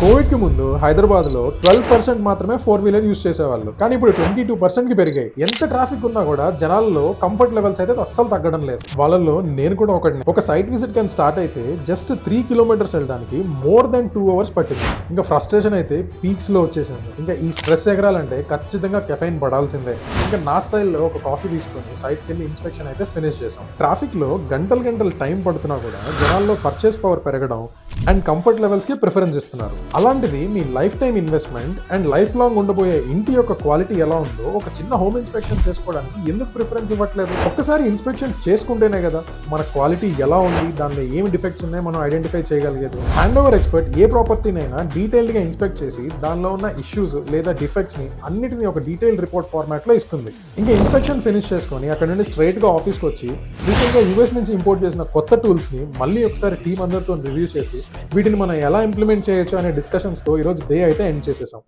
Covid కి ముందు హైదరాబాద్ లో 12% మాత్రమే 4 వీలర్ యూస్ చేసేవాళ్ళు, కానీ ఇప్పుడు 22% కి పెరిగాయి. ఎంత ట్రాఫిక్ ఉన్నా కూడా జనాల్లో కంఫర్ట్ లెవెల్స్ అయితే అస్సలు తగ్గడం లేదు. వాళ్ళలో నేను కూడా ఒకటి. ఒక సైట్ విజిట్ కానీ స్టార్ట్ అయితే జస్ట్ 3 కిలోమీటర్స్ వెళ్ళడానికి మోర్ దెన్ 2 అవర్స్ పట్టింది. ఇంకా ఫ్రస్ట్రేషన్ అయితే పీక్స్ లో వచ్చేసింది. ఇంకా ఈ స్ట్రెస్ ఎగరాలంటే ఖచ్చితంగా కెఫైన్ పడాల్సిందే. ఇంకా నా స్టైల్లో ఒక కాఫీ తీసుకొని సైట్కి వెళ్ళి ఇన్స్పెక్షన్ అయితే ఫినిష్ చేసాం. ట్రాఫిక్ లో గంటలు టైం పడుతున్నా కూడా జనాల్లో పర్చేస్ పవర్ పెరగడం అండ్ కంఫర్ట్ లెవెల్స్ కి ప్రిఫరెన్స్ ఇస్తున్నారు. అలాంటిది మీ life time investment and life long ఉండబోయే ఇంటి యొక్క క్వాలిటీ ఎలా ఉందో ఒక చిన్న హోమ్ ఇన్స్పెక్షన్ చేసుకోవడానికి ఎందుకు ప్రిఫరెన్స్ ఇవ్వట్లేదు? ఒక్కసారి ఇన్స్పెక్షన్ చేసుకుంటేనే కదా మన క్వాలిటీ ఎలా ఉంది, దానిలో ఏమి డిఫెక్ట్స్ ఉన్నాయి మనం ఐడెంటిఫై చేయగలిగేది. హ్యాండ్ ఓవర్ ఎక్స్పర్ట్ ఏ ప్రాపర్టీనైనా డీటెయిల్డ్ గా ఇన్స్పెక్ట్ చేసి దానిలో ఉన్న ఇష్యూస్ లేదా డిఫెక్ట్స్ ని అన్నిటిని ఒక డీటెయిల్ రిపోర్ట్ ఫార్మాట్ లో ఇస్తుంది. ఇంకా ఇన్స్పెక్షన్ ఫినిష్ చేసుకొని అక్కడ నుండి స్ట్రైట్ గా ఆఫీస్కి వచ్చి రీసెంట్ గా యూఎస్ నుంచి ఇంపోర్ట్ చేసిన కొత్త టూల్స్ ని మళ్ళీ ఒకసారి టీం అందరితో రివ్యూ చేసి వీటిని మనం ఎలా ఇంప్లిమెంట్ చేయొచ్చు అనే డిస్కషన్స్ తో ఈరోజు డే అయితే ఎండ్ చేసేసాం.